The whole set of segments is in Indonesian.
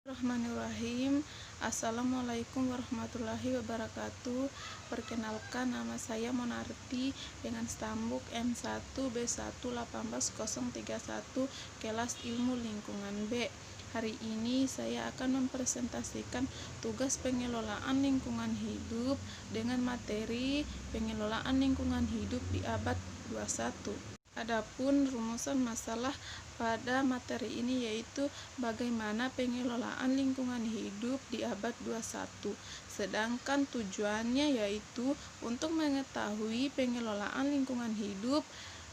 Bismillahirrahmanirrahim. Assalamualaikum warahmatullahi wabarakatuh. Perkenalkan, nama saya Monarti dengan stambuk M1B1180131 kelas Ilmu Lingkungan B. Hari ini saya akan mempresentasikan tugas pengelolaan lingkungan hidup dengan materi pengelolaan lingkungan hidup di abad 21. Adapun rumusan masalah pada materi ini yaitu bagaimana pengelolaan lingkungan hidup di abad 21. Sedangkan tujuannya yaitu untuk mengetahui pengelolaan lingkungan hidup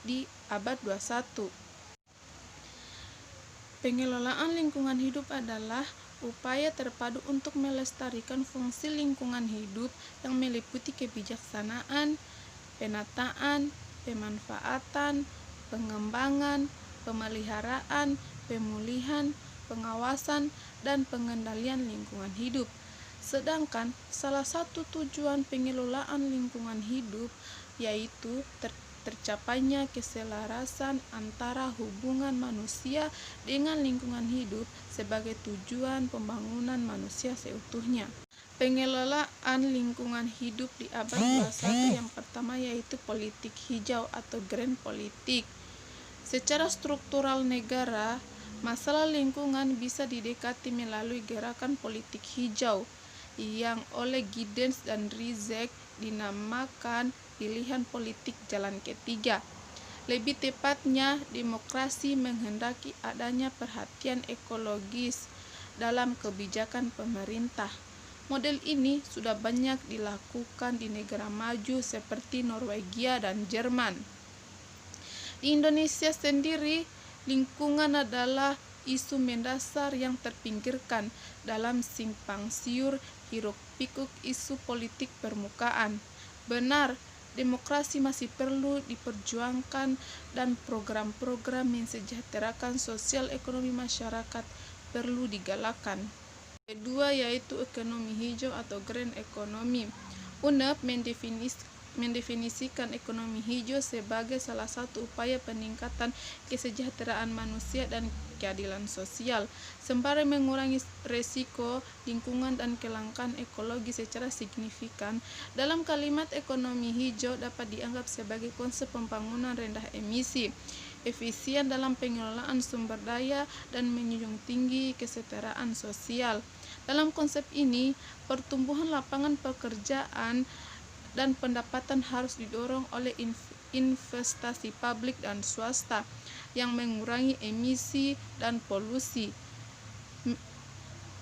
di abad 21. Pengelolaan lingkungan hidup adalah upaya terpadu untuk melestarikan fungsi lingkungan hidup yang meliputi kebijaksanaan, penataan, pemanfaatan, pengembangan, pemeliharaan, pemulihan, pengawasan, dan pengendalian lingkungan hidup. Sedangkan salah satu tujuan pengelolaan lingkungan hidup yaitu tercapainya keselarasan antara hubungan manusia dengan lingkungan hidup sebagai tujuan pembangunan manusia seutuhnya. Pengelolaan lingkungan hidup di abad 21 yang pertama yaitu politik hijau atau green politik. Secara struktural negara, masalah lingkungan bisa didekati melalui gerakan politik hijau yang oleh Giddens dan Rizek dinamakan pilihan politik jalan ketiga. Lebih tepatnya, demokrasi menghendaki adanya perhatian ekologis dalam kebijakan pemerintah. Model ini sudah banyak dilakukan di negara maju seperti Norwegia dan Jerman. Di Indonesia sendiri, lingkungan adalah isu mendasar yang terpinggirkan dalam simpang siur hiruk-pikuk isu politik permukaan. Benar, demokrasi masih perlu diperjuangkan dan program-program mensejahterakan sosial ekonomi masyarakat perlu digalakkan. Kedua yaitu ekonomi hijau atau green economy. UNEP mendefinisikan ekonomi hijau sebagai salah satu upaya peningkatan kesejahteraan manusia dan keadilan sosial, sembari mengurangi resiko lingkungan dan kelangkaan ekologi secara signifikan. Dalam kalimat ekonomi hijau dapat dianggap sebagai konsep pembangunan rendah emisi, efisien dalam pengelolaan sumber daya, dan menjunjung tinggi kesetaraan sosial. Dalam konsep ini, pertumbuhan lapangan pekerjaan dan pendapatan harus didorong oleh investasi publik dan swasta yang mengurangi emisi dan polusi,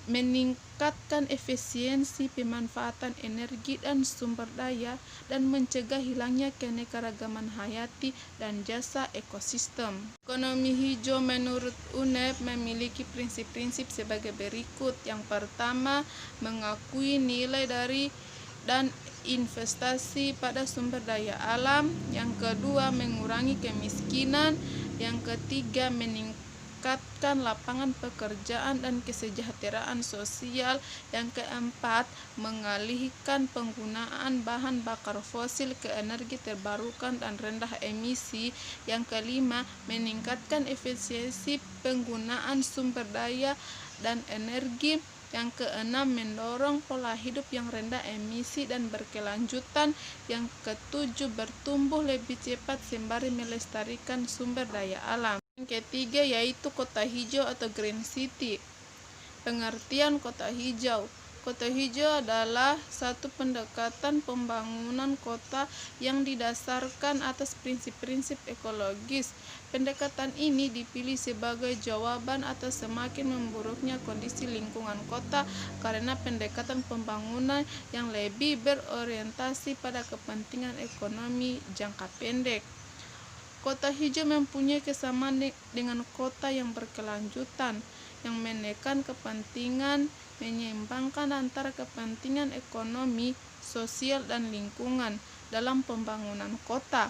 meningkatkan efisiensi pemanfaatan energi dan sumber daya, dan mencegah hilangnya keanekaragaman hayati dan jasa ekosistem. Ekonomi hijau menurut UNEP memiliki prinsip-prinsip sebagai berikut. Yang pertama, mengakui nilai dari dan investasi pada sumber daya alam. Yang kedua, mengurangi kemiskinan. Yang ketiga, meningkatkan lapangan pekerjaan dan kesejahteraan sosial. Yang keempat, mengalihkan penggunaan bahan bakar fosil ke energi terbarukan dan rendah emisi. Yang kelima, meningkatkan efisiensi penggunaan sumber daya dan energi. Yang keenam, mendorong pola hidup yang rendah emisi dan berkelanjutan. Yang ketujuh, bertumbuh lebih cepat sembari melestarikan sumber daya alam. Yang ketiga yaitu kota hijau atau green city. Pengertian kota hijau. Kota hijau adalah satu pendekatan pembangunan kota yang didasarkan atas prinsip-prinsip ekologis. Pendekatan ini dipilih sebagai jawaban atas semakin memburuknya kondisi lingkungan kota karena pendekatan pembangunan yang lebih berorientasi pada kepentingan ekonomi jangka pendek. Kota hijau mempunyai kesamaan dengan kota yang berkelanjutan, yang menekan kepentingan menyeimbangkan antara kepentingan ekonomi, sosial, dan lingkungan dalam pembangunan kota.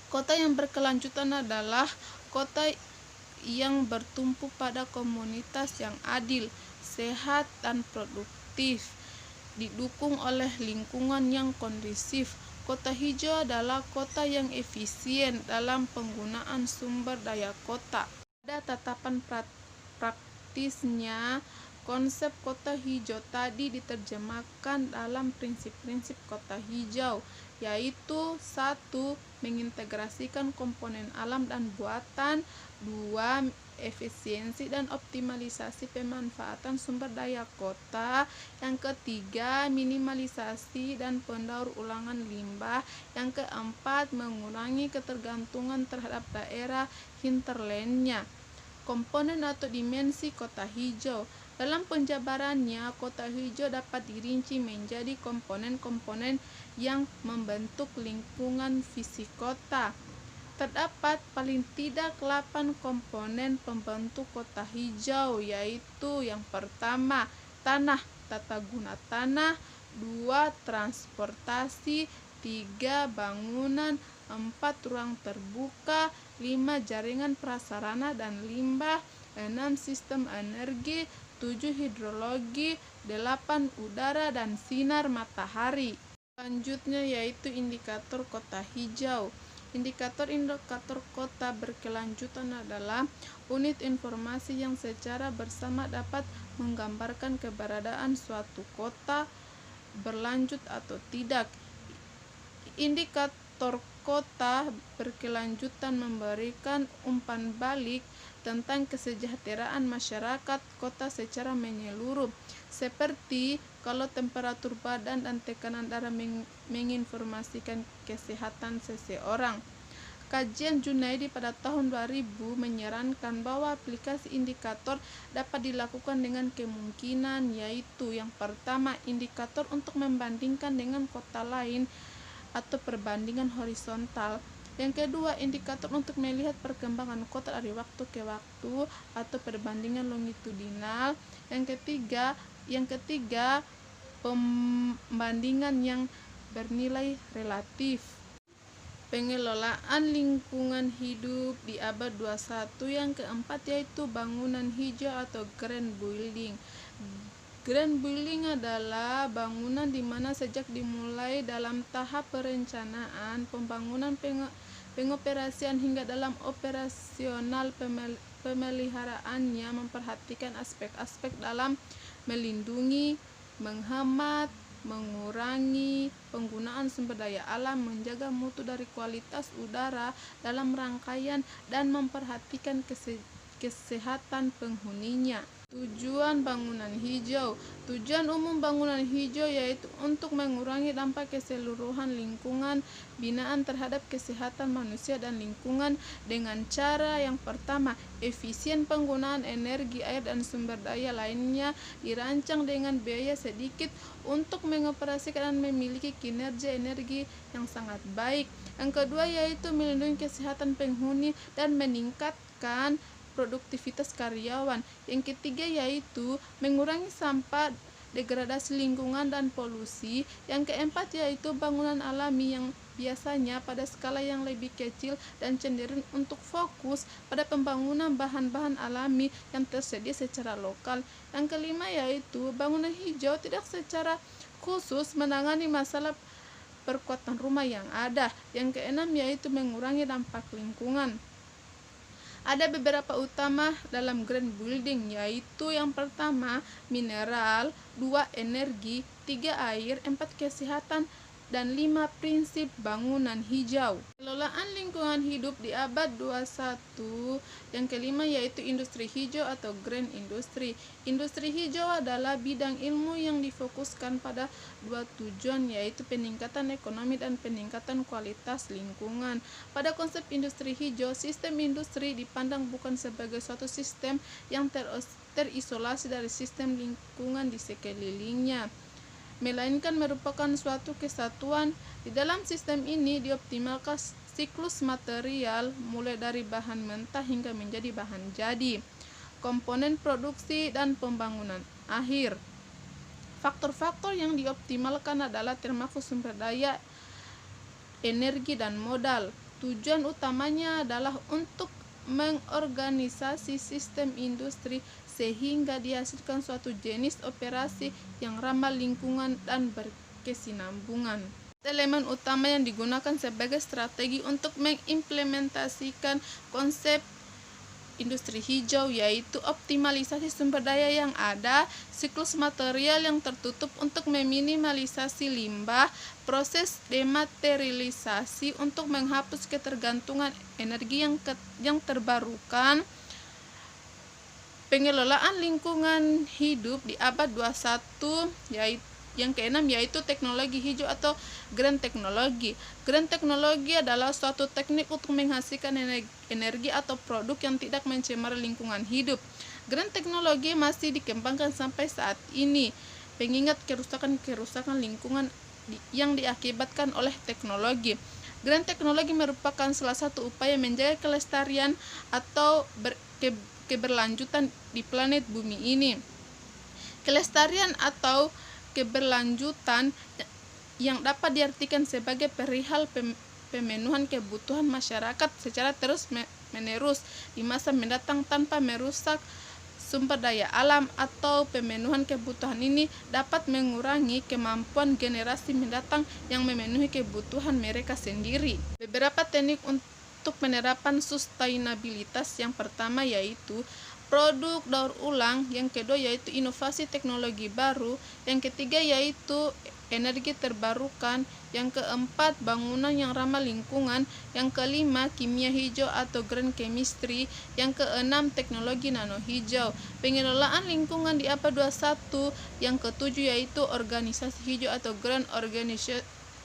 Kota yang berkelanjutan adalah kota yang bertumpu pada komunitas yang adil, sehat, dan produktif, didukung oleh lingkungan yang kondusif. Kota hijau adalah kota yang efisien dalam penggunaan sumber daya kota. Ada tatapan praktisnya, konsep kota hijau tadi diterjemahkan dalam prinsip-prinsip kota hijau, yaitu 1. Mengintegrasikan komponen alam dan buatan. 2. Efisiensi dan optimalisasi pemanfaatan sumber daya kota. Yang ketiga, minimalisasi dan pendaur ulangan limbah. Yang keempat, mengurangi ketergantungan terhadap daerah hinterlandnya. Komponen atau dimensi kota hijau. Dalam penjabarannya, kota hijau dapat dirinci menjadi komponen-komponen yang membentuk lingkungan fisik kota. Terdapat paling tidak 8 komponen pembentuk kota hijau, yaitu yang pertama, tanah, tata guna tanah. 2. Transportasi. 3. Bangunan. 4. Ruang terbuka. 5. Jaringan prasarana dan limbah. 6. Sistem energi. 7. Hidrologi. 8. Udara dan sinar matahari. Selanjutnya yaitu indikator kota hijau. Indikator-indikator kota berkelanjutan adalah unit informasi yang secara bersama dapat menggambarkan keberadaan suatu kota berlanjut atau tidak. Indikator kota berkelanjutan memberikan umpan balik tentang kesejahteraan masyarakat kota secara menyeluruh, seperti kalau temperatur badan dan tekanan darah menginformasikan kesehatan seseorang. Kajian Junaidi pada tahun 2000 menyarankan bahwa aplikasi indikator dapat dilakukan dengan kemungkinan, yaitu yang pertama, indikator untuk membandingkan dengan kota lain atau perbandingan horizontal. Yang kedua, indikator untuk melihat perkembangan kota dari waktu ke waktu atau perbandingan longitudinal. Yang ketiga, pembandingan yang bernilai relatif. Pengelolaan lingkungan hidup di abad 21. Yang keempat yaitu bangunan hijau atau green building. Green building adalah bangunan di mana sejak dimulai dalam tahap perencanaan, pembangunan, pengoperasian hingga dalam operasional pemeliharaannya memperhatikan aspek-aspek dalam melindungi, menghemat, mengurangi penggunaan sumber daya alam, menjaga mutu dari kualitas udara dalam rangkaian, dan memperhatikan kesehatan penghuninya. Tujuan bangunan hijau. Tujuan umum bangunan hijau yaitu untuk mengurangi dampak keseluruhan lingkungan binaan terhadap kesehatan manusia dan lingkungan dengan cara yang pertama, efisien penggunaan energi, air, dan sumber daya lainnya dirancang dengan biaya sedikit untuk mengoperasikan dan memiliki kinerja energi yang sangat baik. Yang kedua yaitu melindungi kesehatan penghuni dan meningkatkan produktivitas karyawan. Yang ketiga yaitu mengurangi sampah, degradasi lingkungan, dan polusi. Yang keempat yaitu bangunan alami yang biasanya pada skala yang lebih kecil dan cenderung untuk fokus pada pembangunan bahan-bahan alami yang tersedia secara lokal. Yang kelima yaitu bangunan hijau tidak secara khusus menangani masalah perkuatan rumah yang ada. Yang keenam yaitu mengurangi dampak lingkungan. Ada beberapa utama dalam green building, yaitu yang pertama mineral, 2 energi, 3 air, 4 kesehatan, dan 5 prinsip bangunan hijau. Pengelolaan lingkungan hidup di abad 21. Yang kelima yaitu industri hijau atau green industry. Industri hijau adalah bidang ilmu yang difokuskan pada 2 tujuan, yaitu peningkatan ekonomi dan peningkatan kualitas lingkungan. Pada konsep industri hijau, sistem industri dipandang bukan sebagai suatu sistem yang terisolasi dari sistem lingkungan di sekelilingnya, melainkan merupakan suatu kesatuan. Di dalam sistem ini dioptimalkan siklus material mulai dari bahan mentah hingga menjadi bahan jadi, komponen produksi, dan pembangunan akhir. Faktor-faktor yang dioptimalkan adalah termasuk sumber daya, energi, dan modal. Tujuan utamanya adalah untuk mengorganisasi sistem industri sehingga dihasilkan suatu jenis operasi yang ramah lingkungan dan berkesinambungan. Elemen utama yang digunakan sebagai strategi untuk mengimplementasikan konsep industri hijau, yaitu optimalisasi sumber daya yang ada, siklus material yang tertutup untuk meminimalisasi limbah, proses dematerialisasi untuk menghapus ketergantungan energi yang terbarukan, pengelolaan lingkungan hidup di abad 21, yaitu yang keenam yaitu teknologi hijau atau green teknologi. Green teknologi adalah suatu teknik untuk menghasilkan energi atau produk yang tidak mencemari lingkungan hidup. Green teknologi masih dikembangkan sampai saat ini, mengingat kerusakan lingkungan yang diakibatkan oleh teknologi. Green teknologi merupakan salah satu upaya menjaga kelestarian atau keberlanjutan di planet bumi ini. Kelestarian atau keberlanjutan yang dapat diartikan sebagai perihal pemenuhan kebutuhan masyarakat secara terus-menerus di masa mendatang tanpa merusak sumber daya alam, atau pemenuhan kebutuhan ini dapat mengurangi kemampuan generasi mendatang yang memenuhi kebutuhan mereka sendiri. Beberapa teknik untuk penerapan sustainabilitas: yang pertama yaitu produk daur ulang, yang kedua yaitu inovasi teknologi baru, yang ketiga yaitu energi terbarukan, yang keempat bangunan yang ramah lingkungan, yang kelima kimia hijau atau green chemistry, yang keenam teknologi nano hijau, pengelolaan lingkungan di abad 21, yang ketujuh yaitu organisasi hijau atau green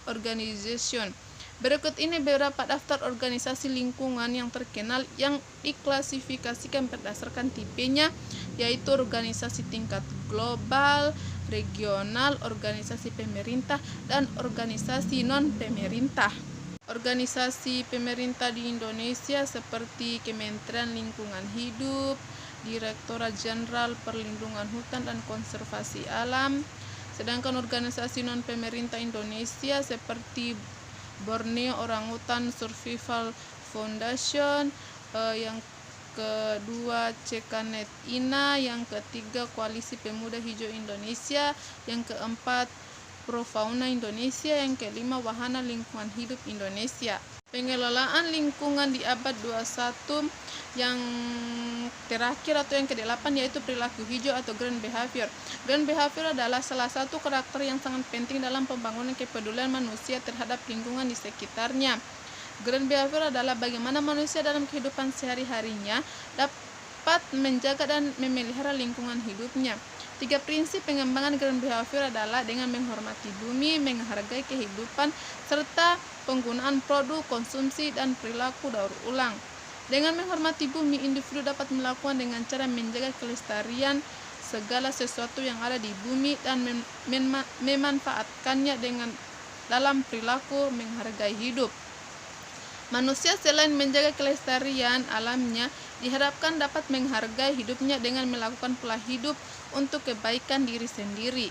organization. Berikut ini beberapa daftar organisasi lingkungan yang terkenal yang diklasifikasikan berdasarkan tipenya, yaitu organisasi tingkat global, regional, organisasi pemerintah, dan organisasi non-pemerintah. Organisasi pemerintah di Indonesia seperti Kementerian Lingkungan Hidup, Direktorat Jenderal Perlindungan Hutan dan Konservasi Alam. Sedangkan organisasi non-pemerintah Indonesia seperti Borneo Orangutan Survival Foundation, yang kedua Cekanet INA, yang ketiga Koalisi Pemuda Hijau Indonesia, yang keempat Profauna Indonesia, yang kelima Wahana Lingkungan Hidup Indonesia. Pengelolaan lingkungan di abad 21 yang terakhir atau yang ke-8 yaitu perilaku hijau atau green behavior. Green behavior adalah salah satu karakter yang sangat penting dalam pembangunan kepedulian manusia terhadap lingkungan di sekitarnya. Green behavior adalah bagaimana manusia dalam kehidupan sehari-harinya dapat menjaga dan memelihara lingkungan hidupnya. 3 prinsip pengembangan green behavior adalah dengan menghormati bumi, menghargai kehidupan, serta penggunaan produk, konsumsi, dan perilaku daur ulang. Dengan menghormati bumi, individu dapat melakukan dengan cara menjaga kelestarian segala sesuatu yang ada di bumi dan memanfaatkannya dalam perilaku menghargai hidup. Manusia selain menjaga kelestarian alamnya, diharapkan dapat menghargai hidupnya dengan melakukan pola hidup untuk kebaikan diri sendiri.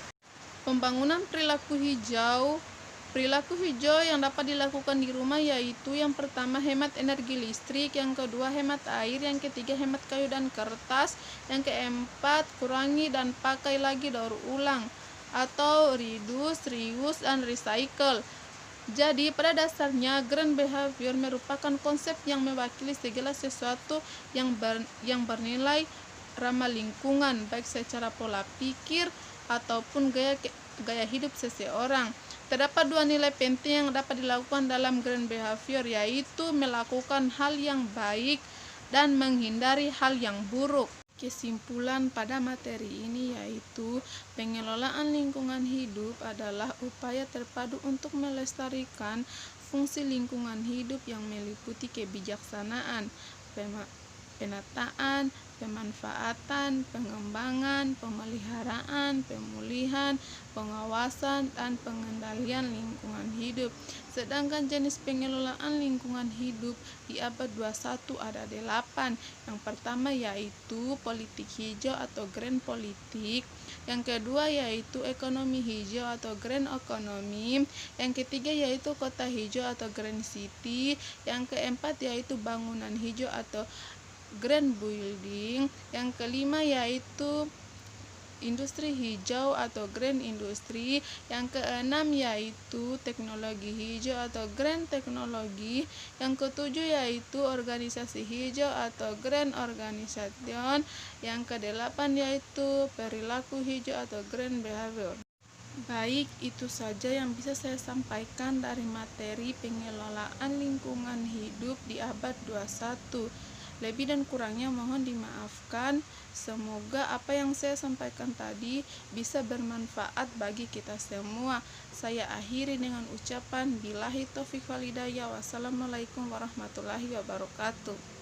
Pembangunan perilaku hijau yang dapat dilakukan di rumah yaitu yang pertama hemat energi listrik, yang kedua hemat air, yang ketiga hemat kayu dan kertas, yang keempat kurangi dan pakai lagi daur ulang atau reduce, reuse, dan recycle. Jadi pada dasarnya green behavior merupakan konsep yang mewakili segala sesuatu yang bernilai ramah lingkungan, baik secara pola pikir ataupun gaya hidup seseorang. Terdapat 2 nilai penting yang dapat dilakukan dalam green behavior, yaitu melakukan hal yang baik dan menghindari hal yang buruk. Kesimpulan pada materi ini yaitu pengelolaan lingkungan hidup adalah upaya terpadu untuk melestarikan fungsi lingkungan hidup yang meliputi kebijaksanaan, penataan, pemanfaatan, pengembangan, pemeliharaan, pemulihan, pengawasan, dan pengendalian lingkungan hidup. Sedangkan jenis pengelolaan lingkungan hidup di abad 21 ada 8. Yang pertama yaitu politik hijau atau green politik, yang kedua yaitu ekonomi hijau atau green economy, yang ketiga yaitu kota hijau atau green city, yang keempat yaitu bangunan hijau atau green building, yang kelima yaitu industri hijau atau green industry. Yang keenam yaitu teknologi hijau atau green teknologi. Yang ketujuh yaitu organisasi hijau atau green organization. Yang kedelapan yaitu perilaku hijau atau green behavior. Baik, itu saja yang bisa saya sampaikan dari materi pengelolaan lingkungan hidup di abad 21. Lebih dan kurangnya mohon dimaafkan. Semoga apa yang saya sampaikan tadi bisa bermanfaat bagi kita semua. Saya akhiri dengan ucapan billahi taufiq wal hidayah. Wassalamualaikum warahmatullahi wabarakatuh.